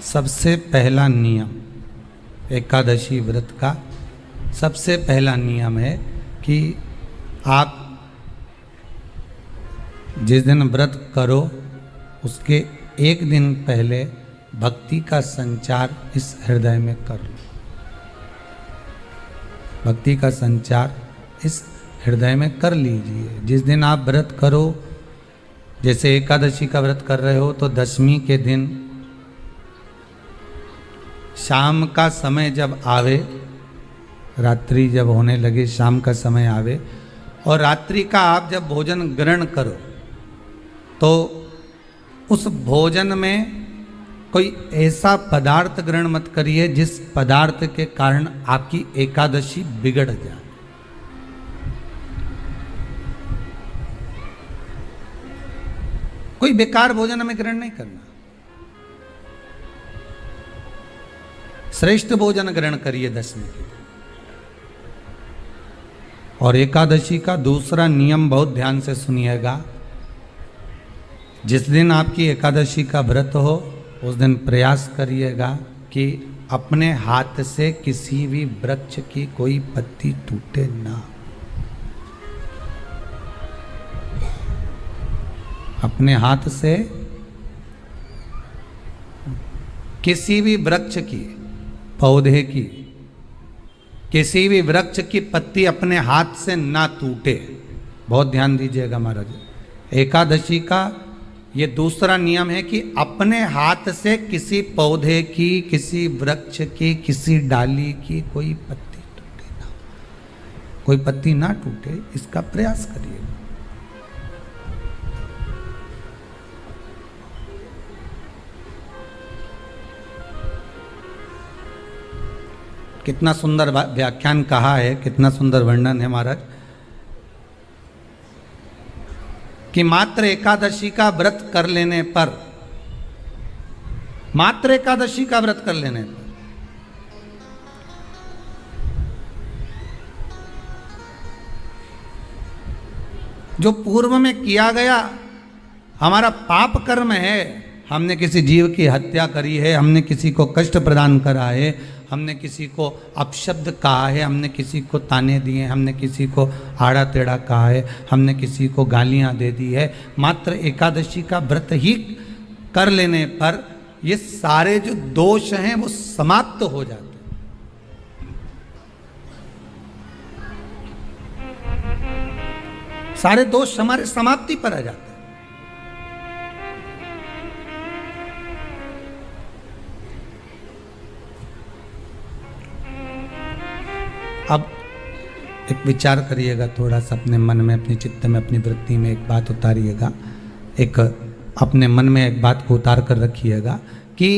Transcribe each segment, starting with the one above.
सबसे पहला नियम एकादशी व्रत का सबसे पहला नियम है कि आप जिस दिन व्रत करो उसके एक दिन पहले भक्ति का संचार इस हृदय में कर लो। भक्ति का संचार इस हृदय में कर लीजिए। जिस दिन आप व्रत करो, जैसे एकादशी का व्रत कर रहे हो तो दशमी के दिन शाम का समय जब आवे, रात्रि जब होने लगे, शाम का समय आवे और रात्रि का आप जब भोजन ग्रहण करो तो उस भोजन में कोई ऐसा पदार्थ ग्रहण मत करिए जिस पदार्थ के कारण आपकी एकादशी बिगड़ जाए। कोई बेकार भोजन हमें ग्रहण नहीं करना, श्रेष्ठ भोजन ग्रहण करिए दशमी के दिन। और एकादशी का दूसरा नियम बहुत ध्यान से सुनिएगा। जिस दिन आपकी एकादशी का व्रत हो उस दिन प्रयास करिएगा कि अपने हाथ से किसी भी वृक्ष की कोई पत्ती टूटे ना। अपने हाथ से किसी भी वृक्ष की, पौधे की, किसी भी वृक्ष की पत्ती अपने हाथ से ना टूटे। बहुत ध्यान दीजिएगा महाराज। एकादशी का ये दूसरा नियम है कि अपने हाथ से किसी पौधे की, किसी वृक्ष की, किसी डाली की कोई पत्ती टूटे ना, कोई पत्ती ना टूटे, इसका प्रयास करिए। कितना सुंदर व्याख्यान कहा है, कितना सुंदर वर्णन है महाराज कि मात्र एकादशी का व्रत कर लेने पर, मात्र एकादशी का व्रत कर लेने पर जो पूर्व में किया गया हमारा पाप कर्म है, हमने किसी जीव की हत्या करी है, हमने किसी को कष्ट प्रदान करा है, हमने किसी को अपशब्द कहा है, हमने किसी को ताने दिए, हमने किसी को आड़ा टेढ़ा कहा है, हमने किसी को गालियां दे दी है, मात्र एकादशी का व्रत ही कर लेने पर ये सारे जो दोष हैं वो समाप्त हो जाते हैं। सारे दोष हमारे समाप्ति पर आ जाते हैं। अब एक विचार करिएगा थोड़ा सा अपने मन में, अपने चित्त में, अपनी वृत्ति में एक बात उतारिएगा। एक अपने मन में एक बात को उतार कर रखिएगा कि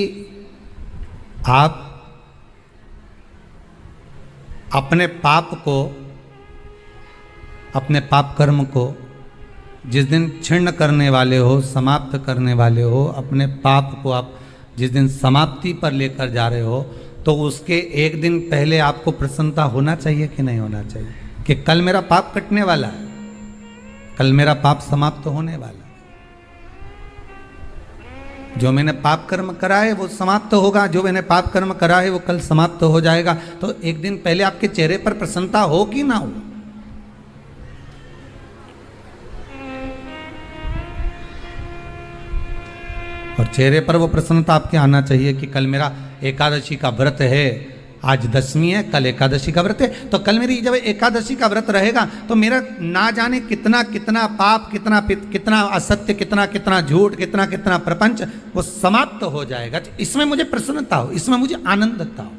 आप अपने पाप को, अपने पाप कर्म को जिस दिन छिन्न करने वाले हो, समाप्त करने वाले हो, अपने पाप को आप जिस दिन समाप्ति पर लेकर जा रहे हो तो उसके एक दिन पहले आपको प्रसन्नता होना चाहिए कि नहीं होना चाहिए कि कल मेरा पाप कटने वाला है, कल मेरा पाप समाप्त होने वाला है। जो मैंने पाप कर्म करा है वो समाप्त होगा, जो मैंने पाप कर्म करा है वो कल समाप्त हो जाएगा। तो एक दिन पहले आपके चेहरे पर प्रसन्नता हो कि ना हो? और चेहरे पर वो प्रसन्नता आपके आना चाहिए कि कल मेरा एकादशी का व्रत है, आज दशमी है, कल एकादशी का व्रत है, तो कल मेरी जब एकादशी का व्रत रहेगा तो मेरा ना जाने कितना कितना पाप, कितना असत्य, कितना झूठ, कितना प्रपंच वो समाप्त हो जाएगा। इसमें मुझे प्रसन्नता हो, इसमें मुझे आनंदता हो।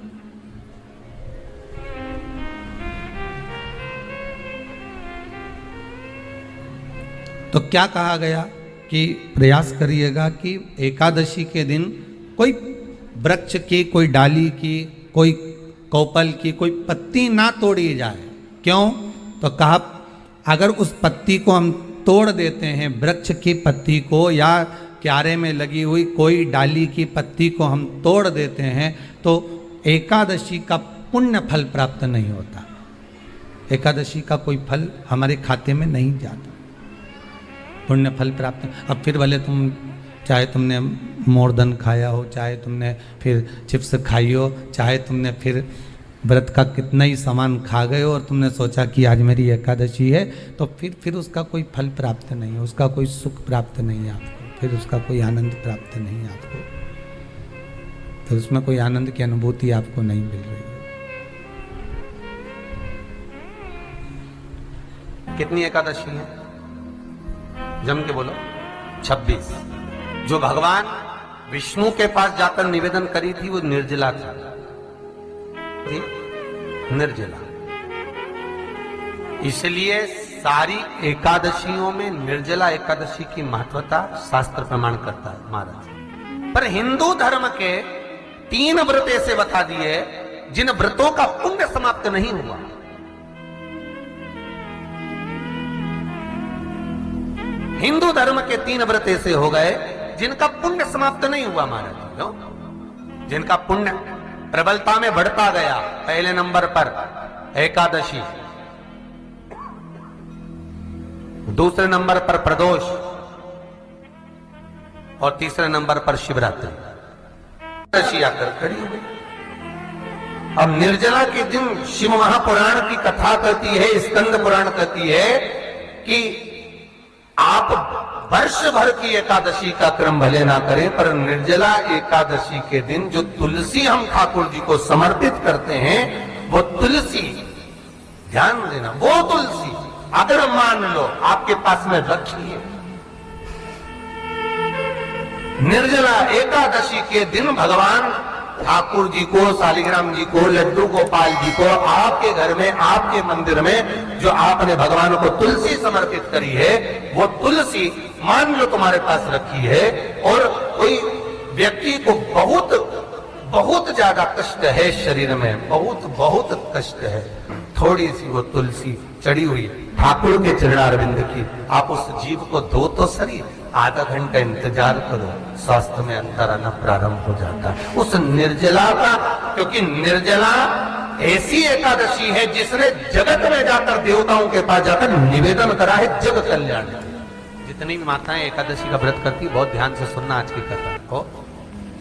तो क्या कहा गया कि प्रयास करिएगा कि एकादशी के दिन कोई वृक्ष की, कोई डाली की, कोई कोपल की कोई पत्ती ना तोड़ी जाए। क्यों? तो कहा अगर उस पत्ती को हम तोड़ देते हैं, वृक्ष की पत्ती को या क्यारे में लगी हुई कोई डाली की पत्ती को हम तोड़ देते हैं तो एकादशी का पुण्य फल प्राप्त नहीं होता, एकादशी का कोई फल हमारे खाते में नहीं जाता, पुण्य फल प्राप्त। अब फिर भले तुम चाहे तुमने मोरधन खाया हो, चाहे तुमने फिर चिप्स खाई हो, चाहे तुमने फिर व्रत का कितना ही सामान खा गए हो और तुमने सोचा कि आज मेरी एकादशी है, तो फिर उसका कोई फल प्राप्त नहीं है, उसका कोई सुख प्राप्त नहीं है आपको, फिर उसका कोई आनंद प्राप्त नहीं है आपको, फिर उसमें कोई आनंद की अनुभूति आपको नहीं मिल रही है। कितनी एकादशी है? जम के बोलो। 26। जो भगवान विष्णु के पास जाकर निवेदन करी थी वो निर्जला थी, निर्जला। इसलिए सारी एकादशियों में निर्जला एकादशी की महत्वता शास्त्र प्रमाण करता है महाराज। पर हिंदू धर्म के 3 व्रत ऐसे बता दिए जिन व्रतों का पुण्य समाप्त नहीं हुआ। हिंदू धर्म के 3 व्रत ऐसे हो गए जिनका पुण्य समाप्त नहीं हुआ महाराज। क्यों? जिनका पुण्य प्रबलता में बढ़ता गया। पहले नंबर पर एकादशी, दूसरे नंबर पर प्रदोष और तीसरे नंबर पर शिवरात्रि। एकादशी आकर खड़ी हो गई। अब निर्जला के दिन शिव महापुराण की कथा कहती है, स्कंद पुराण कहती है कि आप वर्ष भर की एकादशी का क्रम भले ना करें, पर निर्जला एकादशी के दिन जो तुलसी हम ठाकुर जी को समर्पित करते हैं, वो तुलसी, ध्यान देना, वो तुलसी अगर मान लो आपके पास में रखी है, निर्जला एकादशी के दिन भगवान ठाकुर जी को, शालिग्राम जी को, लड्डू गोपाल जी को आपके घर में, आपके मंदिर में जो आपने भगवान को तुलसी समर्पित करी है, वो तुलसी मान लो तुम्हारे पास रखी है और कोई व्यक्ति को बहुत ज्यादा कष्ट है शरीर में, बहुत कष्ट है, थोड़ी सी वो तुलसी चढ़ी हुई ठाकुर के चरणारविंद की, आप उस जीव को दो तो सही, आधा घंटा इंतजार करो, स्वास्थ्य में अंतर आना प्रारंभ हो जाता है उस निर्जला का। क्योंकि निर्जला ऐसी एकादशी है जिसने जगत में जाकर, देवताओं के पास जाकर निवेदन करा है जग कल्याण। जितनी भी माताएं एकादशी का व्रत करती, बहुत ध्यान से सुनना आज की कथा को,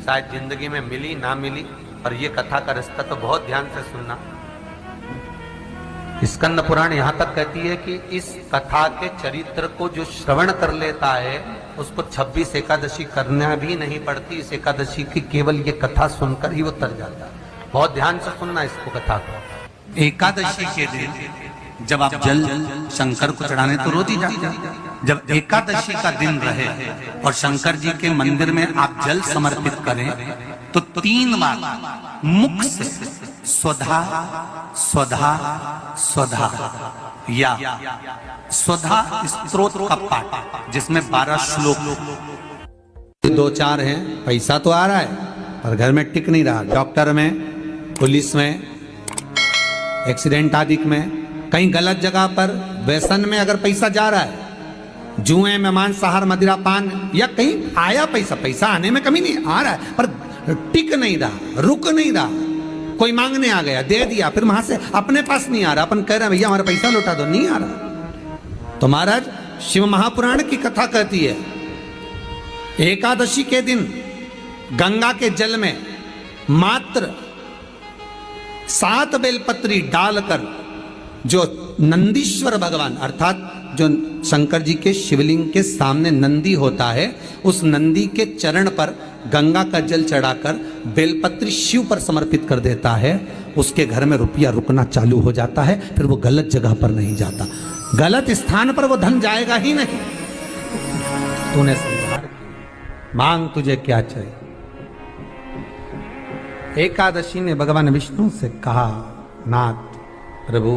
शायद जिंदगी में मिली ना मिली, और ये कथा का रिश्ता तो बहुत ध्यान से सुनना। स्कंद पुराण यहां तक कहती है कि इस कथा के चरित्र को जो श्रवण कर लेता है उसको 26 एकादशी करना भी नहीं पड़ती। इस एकादशी की केवल ये कथा सुनकर ही वो तर जाता है। बहुत ध्यान से सुनना इसको, कथा को। एकादशी के दिन जब आप जल शंकर को चढ़ाने तो रोज ही जाते हैं। जब एकादशी का दिन रहे और शंकर जी के मंदिर में आप जल समर्पित करें तो 3 बार मुख से स्वधा स्वधा स्वधा या स्वधा स्तोत्र का पाठ, जिसमें 12 श्लोक। 2-4 हैं, पैसा तो आ रहा है पर घर में टिक नहीं रहा। डॉक्टर में, पुलिस में, एक्सीडेंट आदि में, कहीं गलत जगह पर, व्यसन में अगर पैसा जा रहा है, जुए में, मांसाहार, मदिरा पान, या कहीं आया पैसा आने में कमी नहीं, आ रहा है पर टिक नहीं रहा, रुक नहीं रहा। कोई मांगने आ गया, दे दिया, फिर वहां से अपने पास नहीं आ रहा, अपन कह रहे हैं भैया हमारा पैसा लौटा दो, नहीं आ रहा। तो महाराज शिव महापुराण की कथा कहती है, एकादशी के दिन गंगा के जल में मात्र 7 बेलपत्री डालकर जो नंदीश्वर भगवान, अर्थात जो शंकर जी के शिवलिंग के सामने नंदी होता है, उस नंदी के चरण पर गंगा का जल चढ़ाकर बेलपत्री शिव पर समर्पित कर देता है, उसके घर में रुपया रुकना चालू हो जाता है। फिर वो गलत जगह पर नहीं जाता, गलत स्थान पर वो धन जाएगा ही नहीं। तूने स्वीकार किया, मांग तुझे क्या चाहिए। एकादशी ने भगवान विष्णु से कहा, नाथ प्रभु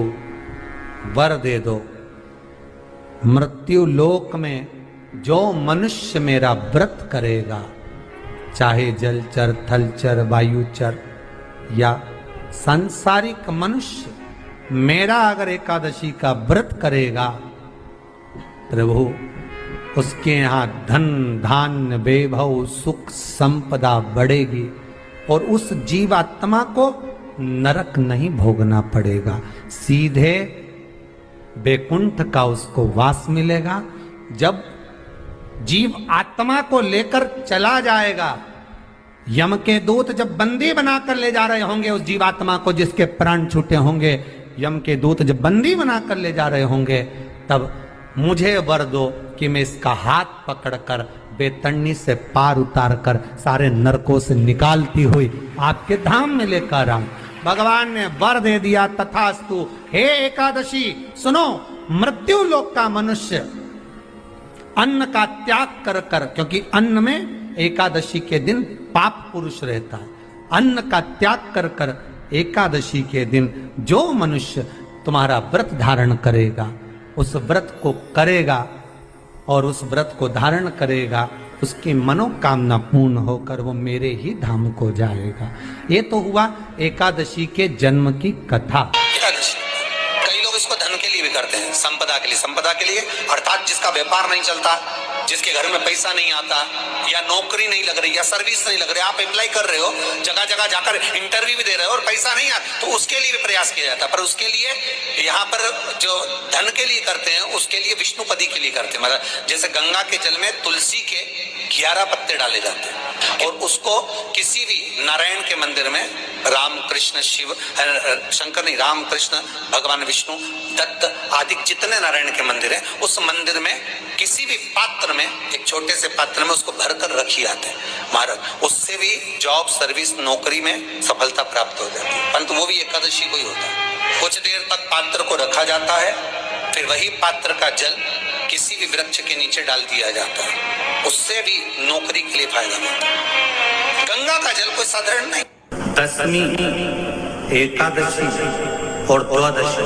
वर दे दो, मृत्यु लोक में जो मनुष्य मेरा व्रत करेगा, चाहे जलचर, थलचर, वायुचर या सांसारिक मनुष्य, मेरा अगर एकादशी का व्रत करेगा, प्रभु उसके यहां धन धान्य वैभव सुख संपदा बढ़ेगी और उस जीवात्मा को नरक नहीं भोगना पड़ेगा, सीधे वैकुंठ का उसको वास मिलेगा। जब जीव आत्मा को लेकर चला जाएगा। यम के दूत जब बंदी बनाकर ले जा रहे होंगे उस जीवात्मा को जिसके प्राण छूटे होंगे, यम के दूत जब बंदी बनाकर ले जा रहे होंगे, तब मुझे वर दो कि मैं इसका हाथ पकड़कर बेतरनी से पार उतार कर सारे नरकों से निकालती हुई आपके धाम में लेकर आऊं। भगवान ने वर दे दिया, तथास्तु। हे एकादशी सुनो, मृत्यु लोक का मनुष्य अन्न का त्याग कर कर, क्योंकि अन्न में एकादशी के दिन पाप पुरुष रहता है, अन्न का त्याग कर कर एकादशी के दिन जो मनुष्य तुम्हारा व्रत धारण करेगा, उस व्रत को करेगा और उस व्रत को धारण करेगा, उसकी मनोकामना पूर्ण होकर वो मेरे ही धाम को जाएगा। ये तो हुआ एकादशी के जन्म की कथा। एकादशी कई लोग इसको धन के लिए भी करते हैं, संपदा के लिए। संपदा के लिए अर्थात जिसका व्यापार नहीं चलता, जिसके घर में पैसा नहीं आता, या नौकरी नहीं लग रही, या सर्विस नहीं लग रही, आप अप्लाई कर रहे हो, जगह जगह जाकर इंटरव्यू भी दे रहे हो और पैसा नहीं आता, तो उसके लिए भी प्रयास किया जाता है। पर उसके लिए यहाँ पर जो धन के लिए करते हैं, उसके लिए विष्णुपदी के लिए करते हैं। मतलब जैसे गंगा के जल में तुलसी के 11 पत्ते डाले जाते हैं और उसको किसी भी नारायण के मंदिर में, राम कृष्ण शिव शंकर नहीं, राम कृष्ण भगवान विष्णु दत्त आदि जितने नारायण के मंदिर हैं, उस मंदिर में किसी भी पात्र में, एक छोटे से पात्र में उसको भरकर रखी जाते हैं महाराज। उससे भी जॉब सर्विस नौकरी में सफलता प्राप्त हो जाती है। परंतु वो भी एकादशी को ही होता है। कुछ देर तक पात्र को रखा जाता है, फिर वही पात्र का जल किसी भी वृक्ष के नीचे डाल दिया जाता है, उससे भी नौकरी के लिए फायदा मिलता है। गंगा का जल कोई साधारण नहीं। दशमी, एकादशी और द्वादशी,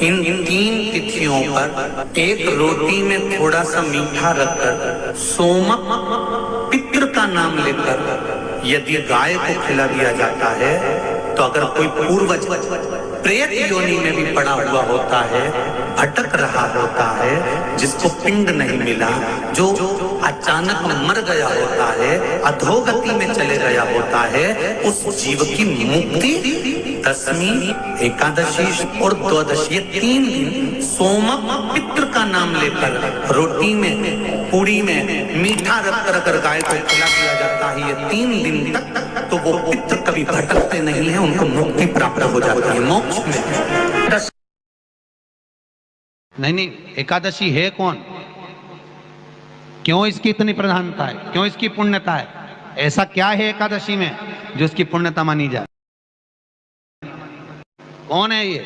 इन 3 तिथियों पर एक रोटी में थोड़ा सा मीठा रखकर सोमक पितृ का नाम लेकर यदि गाय को खिला दिया जाता है, तो अगर कोई पूर्वज प्रेत योनि में भी पड़ा हुआ होता है, भटक रहा होता है, जिसको पिंड नहीं मिला, जो अचानक मर गया होता है, अधोगति में चले गया होता है, उस जीव की मुक्ति दशमी, एकादशी और द्वादशी, ये 3 दिन सोमक पितृ का नाम लेकर रोटी में, पूड़ी में मीठा रखकर अगर गाय को खिला दिया जाता है, ये 3 दिन तक, तो वो पितृ कभी भटकते नहीं है, उनको मुक्ति प्राप्त हो जाती है, मोक्ष में। नहीं, एकादशी है कौन, क्यों इसकी इतनी प्रधानता है, क्यों इसकी पुण्यता है, ऐसा क्या है एकादशी में जो इसकी पुण्यता मानी जाए? कौन है ये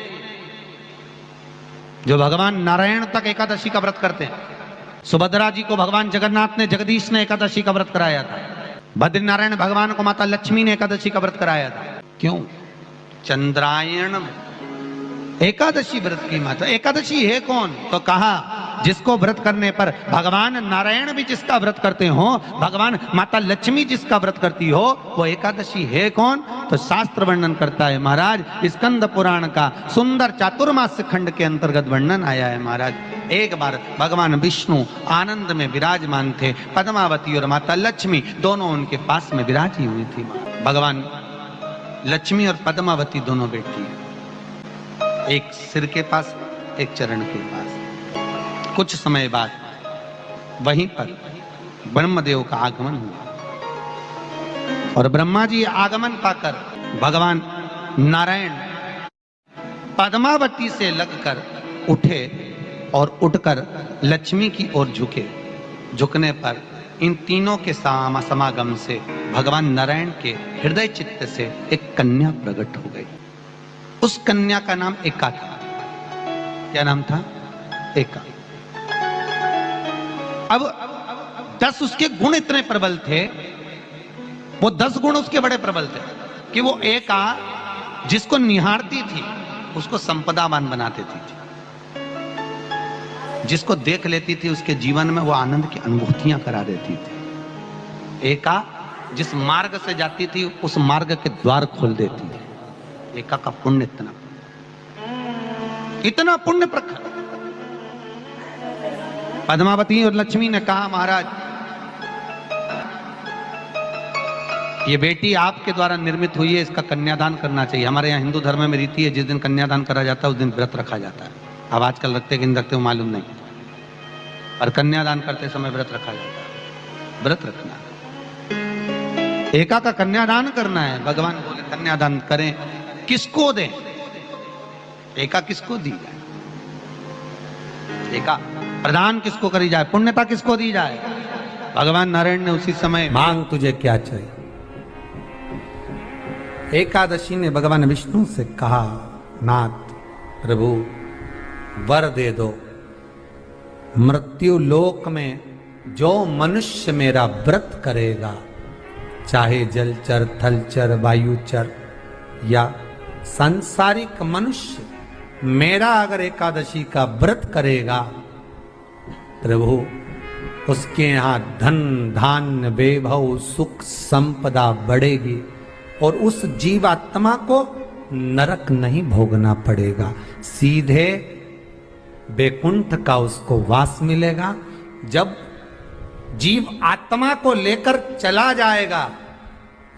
जो भगवान नारायण तक एकादशी का व्रत करते हैं? सुभद्रा जी को भगवान जगन्नाथ ने, जगदीश ने एकादशी का व्रत कराया था। बद्रीनारायण भगवान को माता लक्ष्मी ने एकादशी का व्रत कराया था। क्यों? चंद्रायण एकादशी व्रत की माता। एकादशी है कौन? तो कहा जिसको व्रत करने पर भगवान नारायण भी जिसका व्रत करते हो, भगवान माता लक्ष्मी जिसका व्रत करती हो, वो एकादशी है कौन? तो शास्त्र वर्णन करता है महाराज, स्कंद पुराण का सुंदर चातुर्मास्य खंड के अंतर्गत वर्णन आया है महाराज। एक बार भगवान विष्णु आनंद में विराजमान थे, पद्मावती और माता लक्ष्मी दोनों उनके पास में विराजी हुई थी। भगवान लक्ष्मी और पद्मावती दोनों बैठी, एक सिर के पास, एक चरण के पास। कुछ समय बाद वहीं पर ब्रह्मदेव का आगमन हुआ और ब्रह्मा जी आगमन पाकर भगवान नारायण पद्मावती से लगकर उठे और उठकर लक्ष्मी की ओर झुके। झुकने पर इन तीनों के समागम से भगवान नारायण के हृदय चित्त से एक कन्या प्रकट हो गई। उस कन्या का नाम एका था। क्या नाम था? एका। अब 10 उसके गुण इतने प्रबल थे, वो 10 गुण उसके बड़े प्रबल थे कि वो एका जिसको निहारती थी उसको संपदावान बना देती थी, जिसको देख लेती थी उसके जीवन में वो आनंद की अनुभूतियां करा देती थी। एका जिस मार्ग से जाती थी उस मार्ग के द्वार खोल देती थी। एका का पुण्य इतना पुण्य प्रखर। पद्मावती और लक्ष्मी ने कहा महाराज ये बेटी आपके द्वारा निर्मित हुई है, इसका कन्यादान करना चाहिए। हमारे यहाँ हिंदू धर्म में रीति है, जिस दिन कन्यादान करा जाता है उस दिन व्रत रखा जाता है। अब आजकल रखते कि नहीं रखते वो मालूम नहीं। और कन्यादान करते समय व्रत रखा जाता है, व्रत रखना है। एका का कन्यादान करना है। भगवान बोले कन्यादान करें, किसको दें? एका किसको दी जाए? एका प्रदान किसको करी जाए? पुण्यता किसको दी जाए? भगवान नारायण ने उसी समय मांग तुझे क्या चाहिए। एकादशी ने भगवान विष्णु से कहा, नाथ प्रभु वर दे दो, मृत्यु लोक में जो मनुष्य मेरा व्रत करेगा, चाहे जलचर, थलचर, वायुचर या सांसारिक मनुष्य, मेरा अगर एकादशी का व्रत करेगा, प्रभु उसके यहां धन धान्य वैभव सुख संपदा बढ़ेगी और उस जीवात्मा को नरक नहीं भोगना पड़ेगा, सीधे वैकुंठ का उसको वास मिलेगा। जब जीव आत्मा को लेकर चला जाएगा,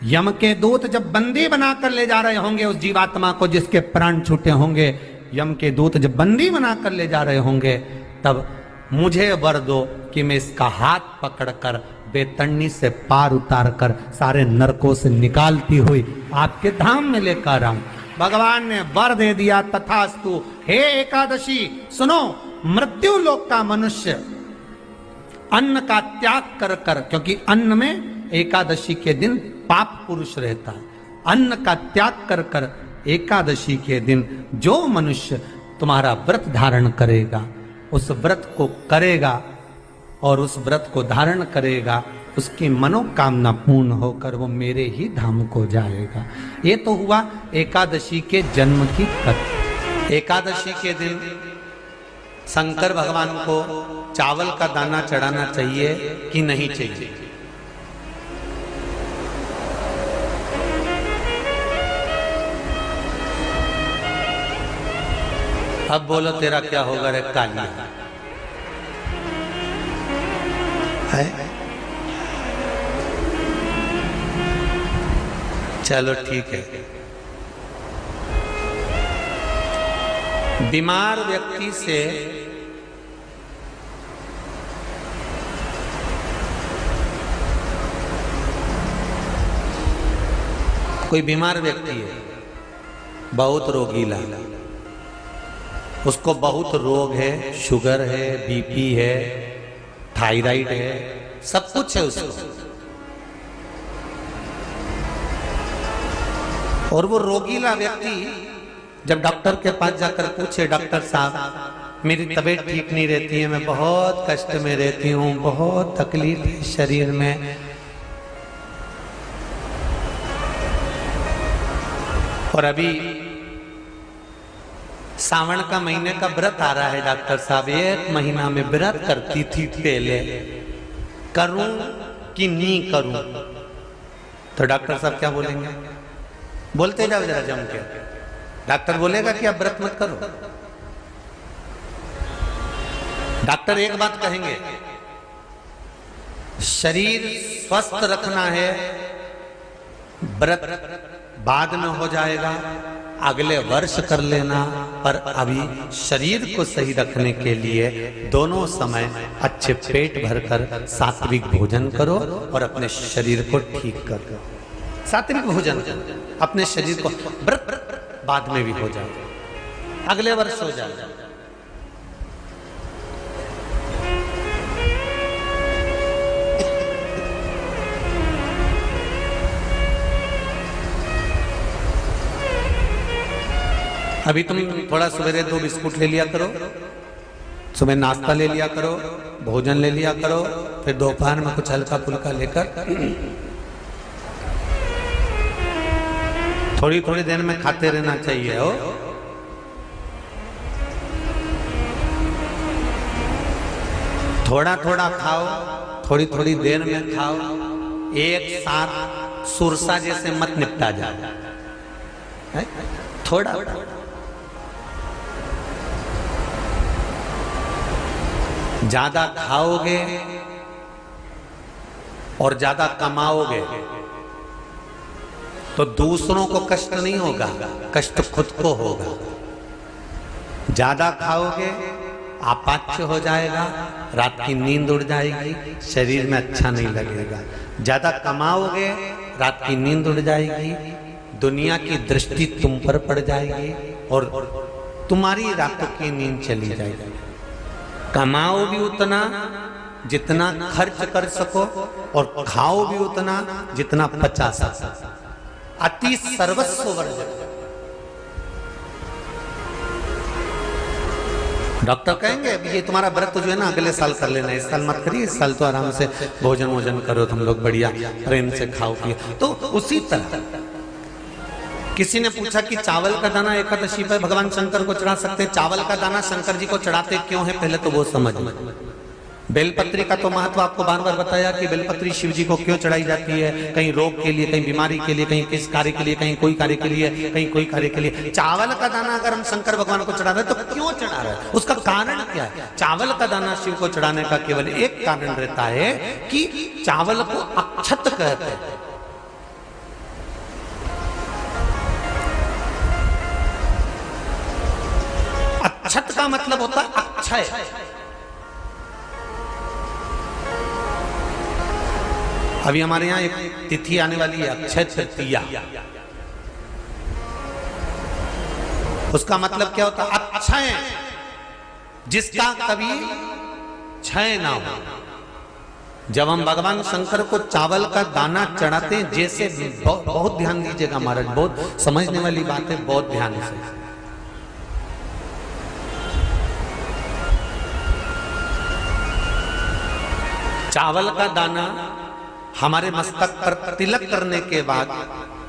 यम के दूत जब बंदी बनाकर ले जा रहे होंगे उस जीवात्मा को जिसके प्राण छूटे होंगे, यम के दूत जब बंदी बनाकर ले जा रहे होंगे, तब मुझे वर दो कि मैं इसका हाथ पकड़कर बेतन्नी से पार उतार कर सारे नरकों से निकालती हुई आपके धाम में लेकर आऊं। भगवान ने वर दे दिया, तथास्तु। हे एकादशी सुनो, मृत्यु लोक का मनुष्य अन्न का त्याग कर कर, क्योंकि अन्न में एकादशी के दिन पाप पुरुष रहता है, अन्न का त्याग कर कर एकादशी के दिन जो मनुष्य तुम्हारा व्रत धारण करेगा, उस व्रत को करेगा और उस व्रत को धारण करेगा, उसकी मनोकामना पूर्ण होकर वो मेरे ही धाम को जाएगा। ये तो हुआ एकादशी के जन्म की कथा। एकादशी के दिन शंकर भगवान को चावल का दाना चढ़ाना चाहिए कि नहीं चाहिए? अब बोलो तेरा क्या होगा रे कालिया? है? चलो ठीक है। बीमार व्यक्ति से कोई बीमार व्यक्ति है, बहुत रोगीला, उसको बहुत रोग है, शुगर है, बीपी है, थायराइड है, सब कुछ है उसको, और वो रोगीला व्यक्ति जब डॉक्टर के पास जाकर पूछे, डॉक्टर साहब मेरी तबीयत ठीक नहीं रहती है, मैं बहुत कष्ट में रहती हूँ, बहुत तकलीफ है शरीर में, और अभी सावन का महीने का व्रत आ रहा है डॉक्टर साहब, 1 महीना में व्रत करती थी पहले, करूं कि नहीं करूं? तो डॉक्टर साहब क्या बोलेंगे? बोलते जाओ जरा जम के। डॉक्टर बोलेगा कि आप व्रत मत करो। डॉक्टर एक बात कहेंगे, शरीर स्वस्थ रखना है, व्रत बाद में हो जाएगा, अगले वर्ष कर लेना, पर अभी शरीर को सही रखने के लिए दोनों समय अच्छे पेट भरकर सात्विक भोजन करो और अपने शरीर को ठीक करो। सात्विक भोजन, अपने शरीर को, व्रत बाद में भी हो जाए, अगले वर्ष हो जाए। अभी तुम थोड़ा सवेरे 2 बिस्कुट ले लिया करो, सुबह नाश्ता ले लिया करो, भोजन ले लिया करो, फिर दोपहर में कुछ हल्का फुल्का लेकर थोड़ी थोड़ी देर में खाते रहना चाहिए हो। थोड़ा थोड़ा खाओ, थोड़ी थोड़ी देर में खाओ, एक साथ सुरसा जैसे मत निपटा जाए, थोड़ा ज्यादा खाओगे और ज्यादा कमाओगे तो दूसरों को कष्ट नहीं होगा, कष्ट खुद को होगा। ज्यादा खाओगे अपाच्य हो जाएगा, रात की नींद उड़ जाएगी, शरीर में अच्छा नहीं लगेगा। ज्यादा कमाओगे, रात की नींद उड़ जाएगी, दुनिया की दृष्टि तुम पर पड़ जाएगी और तुम्हारी रातों की नींद चली जाएगी। कमाओ भी उतना जितना खर्च कर सको और खाओ भी उतना जितना पचा सको। अति सर्वस्व वर्जक। डॉक्टर कहेंगे अब ये तुम्हारा व्रत जो है ना अगले साल कर लेना, इस साल मत करिए, इस साल तो आराम से भोजन वोजन करो तुम लोग, बढ़िया प्रेम से खाओ पियो। तो उसी तरह किसी ने पूछा कि चावल का दाना एकादशी पर भगवान शंकर को चढ़ा सकते हैं? चावल का दाना शंकर जी को चढ़ाते क्यों है, पहले तो वो समझ। बेलपत्री का तो महत्व आपको बार बार बताया कि बेलपत्री शिव जी को क्यों चढ़ाई जाती है, कहीं रोग के लिए, कहीं बीमारी के लिए, कहीं किस कार्य के लिए, कहीं कोई कार्य के लिए, कहीं कोई कार्य के लिए। चावल का दाना अगर हम शंकर भगवान को चढ़ा रहे हैं तो क्यों चढ़ा रहे हैं, उसका कारण क्या है? चावल का दाना शिव को चढ़ाने का केवल एक कारण रहता है कि चावल को अक्षत कहते हैं। अक्षत का मतलब होता है अक्षय। अभी हमारे यहाँ एक तिथि आने वाली है, अक्षय तृतीया। उसका मतलब क्या होता है? अक्षय, जिसका कभी क्षय ना हो। जब हम भगवान शंकर को चावल का दाना चढ़ाते हैं, जैसे बहुत ध्यान दीजिएगा महाराज, बहुत समझने वाली बात है, बहुत ध्यान से। चावल का दाना हमारे मस्तक पर तिलक करने के बाद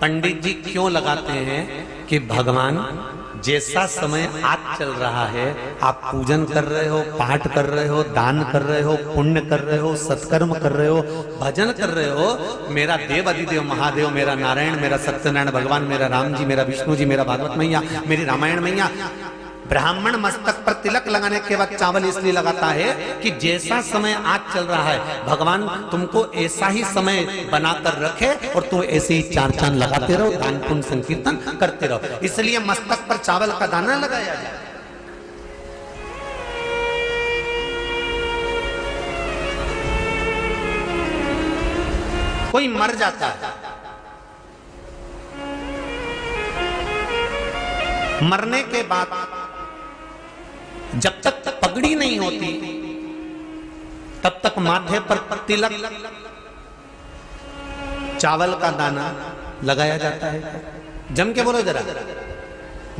पंडित जी क्यों लगाते हैं कि भगवान जैसा समय आज चल रहा है, आप पूजन कर रहे हो, पाठ कर रहे हो, दान कर रहे हो, पुण्य कर रहे हो, सत्कर्म कर रहे हो, भजन कर रहे हो, मेरा देव अधिदेव महादेव, मेरा नारायण, मेरा सत्यनारायण भगवान, मेरा राम जी, मेरा विष्णु जी, मेरा भागवत मैया, मेरी रामायण मैया। ब्राह्मण मस्तक पर तिलक लगाने के बाद चावल इसलिए लगाता है कि जैसा समय आज चल रहा है, भगवान तुमको ऐसा ही समय बनाकर रखे और तुम ऐसे ही चार चांद लगाते रहो, दान पुण्य संकीर्तन करते रहो। इसलिए मस्तक पर चावल का दाना लगाया जाए। कोई मर जाता है, मरने के बाद जब तक पगड़ी नहीं होती तब तक माथे पर तिलक, चावल का दाना लगाया जाता है। जम के बोलो जरा,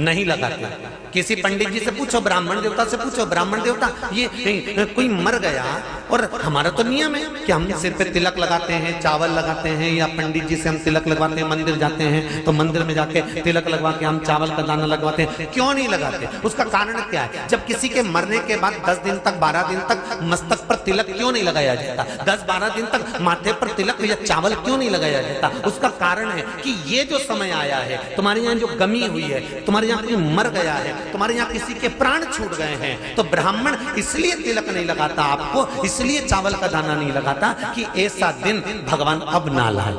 नहीं लगाते। किसी पंडित जी से पूछो, ब्राह्मण देवता से पूछो, ब्राह्मण देवता ये कोई मर गया, और हमारा तो नियम है कि हम सिर पे तिलक लगाते हैं, चावल लगाते हैं, या पंडित जी से हम तिलक लगवाते हैं, मंदिर जाते हैं तो मंदिर में जाके तिलक लगवा के हम चावल का दाना लगवाते हैं। क्यों नहीं लगाते? उसका कारण क्या है? जब किसी के मरने के बाद 10 दिन तक, 12 दिन तक मस्तक पर तिलक क्यों नहीं लगाया जाता? 10-12 दिन तक माथे पर तिलक या चावल क्यों नहीं लगाया जाता? उसका कारण है कि ये जो समय आया है, तुम्हारे यहाँ जो गमी हुई है, तुम्हारे यहाँ कोई मर गया है, तुम्हारे यहाँ किसी के प्राण छूट गए हैं, तो ब्राह्मण इसलिए तिलक नहीं लगाता आपको, इसलिए चावल का दाना नहीं लगाता कि ऐसा दिन भगवान अब ना लाए,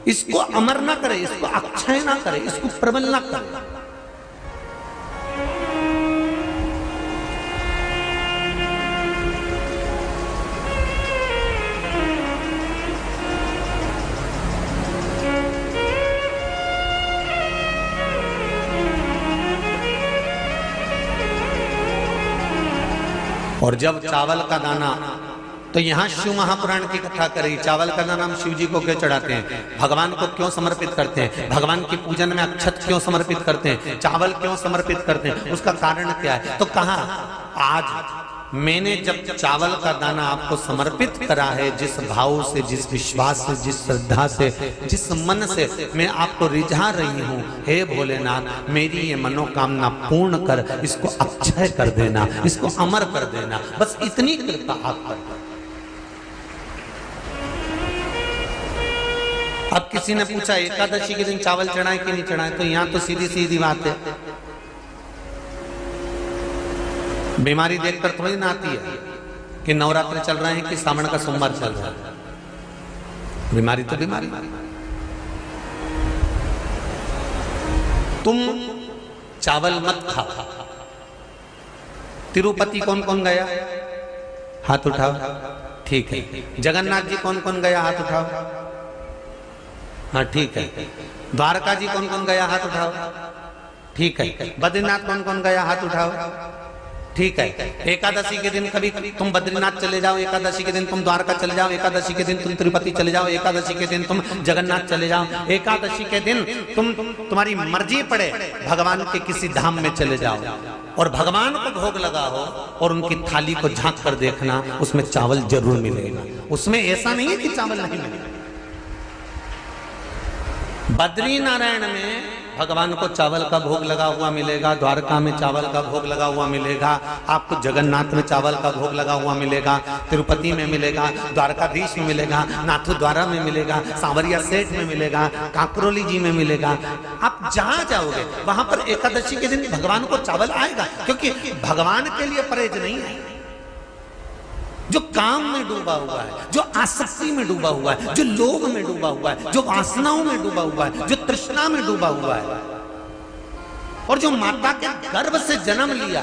इसको अमर ना करे, इसको अक्षय ना करे, इसको प्रबल ना करे। और जब चावल का दाना, तो यहाँ शिव महापुराण की कथा करी, चावल का दाना हम शिव जी को क्यों चढ़ाते हैं, भगवान को क्यों समर्पित करते हैं, भगवान की पूजन में अक्षत क्यों समर्पित करते हैं, चावल क्यों समर्पित करते हैं, उसका कारण क्या है? तो कहा आज मैंने जब चावल का दाना आपको समर्पित करा है, जिस भाव से, जिस विश्वास से, जिस श्रद्धा से, जिस मन से मैं आपको रिझा रही हूँ, हे भोलेनाथ मेरी ये मनोकामना पूर्ण कर, इसको अक्षय कर देना, इसको अमर कर देना, बस इतनी कृपा आप कर। अब किसी ने पूछा एकादशी के दिन चावल चढ़ाए कि नहीं चढ़ाए, तो यहाँ तो सीधी सीधी बात है, बीमारी देखकर थोड़ी ना आती है कि नवरात्र चल रहे हैं कि सावन का सोमवार चल रहा है। बीमारी तो बीमारी। तुम चावल मत खाओ, तिरुपति कौन कौन गया? हाथ उठाओ। ठीक है। जगन्नाथ जी कौन कौन गया? हाथ उठाओ। हाँ ठीक है। द्वारका जी कौन कौन गया? हाथ उठाओ। ठीक है। बद्रीनाथ कौन कौन गया? हाथ उठाओ। ठीक है। एकादशी के दिन कभी तुम बद्रीनाथ चले जाओ, एकादशी के दिन तुम द्वारका चले जाओ, एकादशी के दिन तुम तिरुपति चले जाओ, एकादशी के दिन तुम जगन्नाथ चले जाओ, एकादशी के दिन तुम्हारी मर्जी पड़े भगवान के किसी धाम में चले जाओ और भगवान को भोग लगाओ और उनकी थाली को झांक कर देखना, उसमें चावल जरूर मिलेगा। उसमें ऐसा नहीं है कि चावल नहीं मिलेगा। बद्री नारायण में भगवान को चावल का भोग लगा हुआ मिलेगा, द्वारका में चावल का भोग लगा हुआ मिलेगा, आपको जगन्नाथ में चावल का भोग लगा हुआ मिलेगा, तिरुपति में मिलेगा, द्वारकाधीश में मिलेगा, नाथू द्वारा में मिलेगा, सांवरिया सेठ में मिलेगा, काकरोली जी में मिलेगा। आप जहां जाओगे वहां पर एकादशी के दिन भगवान को चावल आएगा, क्योंकि भगवान के लिए परहेज नहीं है। जो काम में डूबा हुआ है, जो आसक्ति में डूबा हुआ है, जो लोभ में डूबा हुआ है, जो वासनाओं में डूबा हुआ है, जो तृष्णा में डूबा हुआ है और जो माता के गर्भ से जन्म लिया,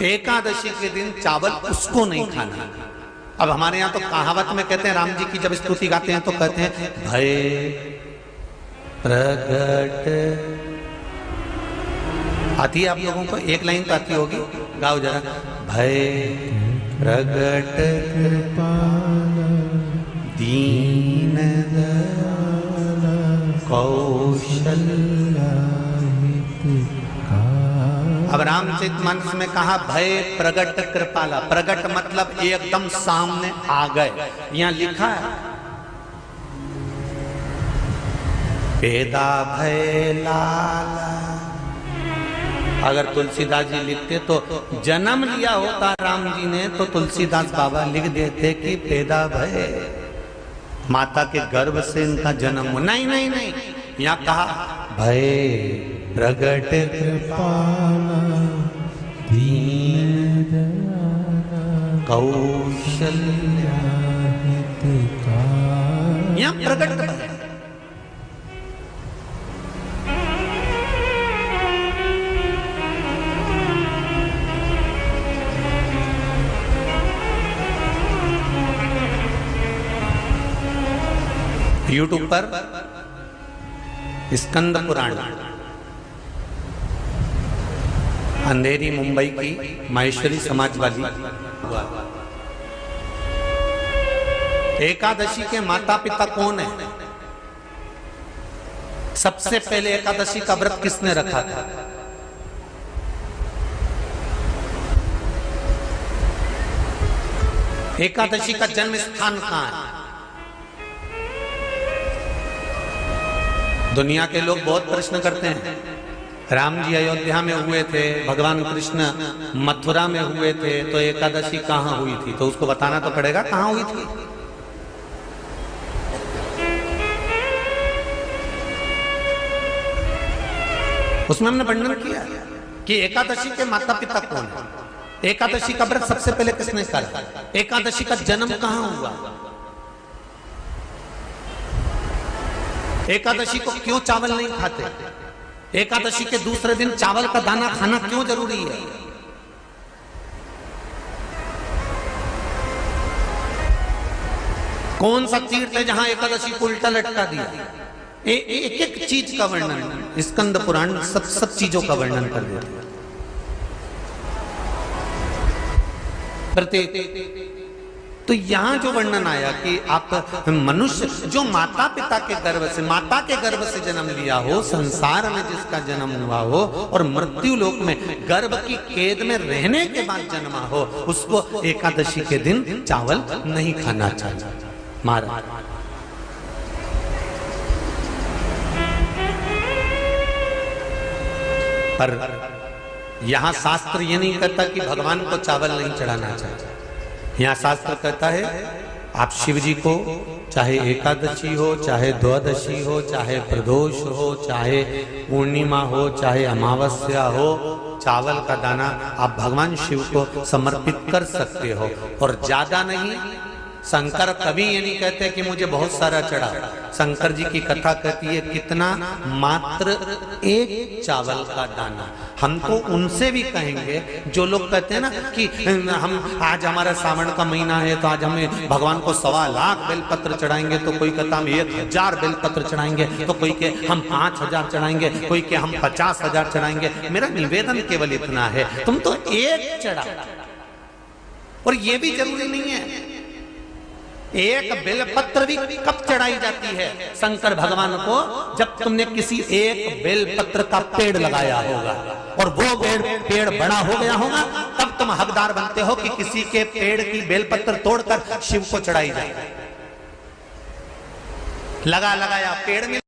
एकादशी के दिन चावल उसको नहीं खाना। अब हमारे यहां तो कहावत में कहते हैं, राम जी की जब स्तुति गाते हैं तो कहते हैं, भय प्रगट। आती है आप लोगों को? एक लाइन तो आती होगी, गाओ जरा। भय प्रगट दीन कौशल्या। अब रामचरितमानस में कहा भय प्रगट कृपाला। प्रगट मतलब एकदम सामने आ गए। यहां लिखा है पेदा भय लाला। अगर तुलसीदास जी लिखते तो जन्म लिया होता राम जी ने तो तुलसीदास बाबा लिख देते कि पैदा भय, माता के गर्भ से इनका जन्म हो। नहीं नहीं नहीं, यहाँ कहा भय प्रगट कृपाला दीन कौशल्या। यहाँ प्रगट भय। यूट्यूब पर स्कंद पुराण, अंधेरी मुंबई की माहेश्वरी समाज वाली हुआ। एकादशी के माता पिता कौन है? सबसे पहले एकादशी का व्रत किसने रखा था? एकादशी का जन्म स्थान कहां है? दुनिया के लोग बहुत प्रश्न करते हैं, राम जी अयोध्या में हुए थे, भगवान कृष्ण मथुरा में हुए थे, तो एकादशी कहाँ हुई थी? तो उसको बताना तो पड़ेगा कहाँ हुई थी। उसमें हमने वर्णन किया कि एकादशी के माता पिता कौन है, एकादशी का व्रत सबसे पहले किसने करा, एकादशी का जन्म कहाँ हुआ, एकादशी को क्यों चावल नहीं खाते, एकादशी के दूसरे दिन चावल का दाना खाना क्यों जरूरी है। कौन सा तीर्थ है जहां एकादशी को उल्टा लटका दिया। एक एक चीज का वर्णन स्कंद पुराण सब चीजों का वर्णन कर देता है। प्रत्येक तो यहां जो वर्णन आया कि आप मनुष्य जो माता पिता के गर्भ से, माता के गर्भ से जन्म लिया हो, संसार में जिसका जन्म हुआ हो और मृत्यु लोक में गर्भ की कैद में रहने के बाद जन्मा हो, उसको एकादशी के दिन चावल नहीं खाना चाहिए। महाराज पर यहां शास्त्र ये नहीं कहता कि भगवान को चावल नहीं चढ़ाना चाहिए। यहाँ शास्त्र कहता है आप शिव जी को चाहे एकादशी हो, चाहे द्वादशी हो, चाहे प्रदोष हो, चाहे पूर्णिमा हो, चाहे अमावस्या हो, चावल का दाना आप भगवान शिव को समर्पित कर सकते हो। और ज्यादा नहीं शंकर कभी ये नहीं कहते कि मुझे बहुत सारा चढ़ा। शंकर जी की कथा कहती है कितना, मात्र एक चावल का दाना। हम तो उनसे भी कहेंगे जो लोग कहते हैं ना कि हम आज हमारा सावन का महीना है तो आज हमें भगवान को 1.25 लाख बेलपत्र चढ़ाएंगे, तो कोई कहता हम 1000 बेलपत्र चढ़ाएंगे, तो कोई के हम 5000 चढ़ाएंगे, कोई के हम 50,000 चढ़ाएंगे। मेरा निवेदन केवल इतना है, तुम तो एक चढ़ा। और ये भी जरूरी नहीं है, एक बेलपत्र भी कब चढ़ाई जाती है शंकर भगवान को, जब तुमने किसी एक बेलपत्र का पेड़ लगाया होगा और वो पेड़ बड़ा हो गया होगा, तब तुम हकदार बनते हो कि किसी के पेड़ की बेलपत्र तोड़कर शिव को चढ़ाई जाए। लगाया पेड़ में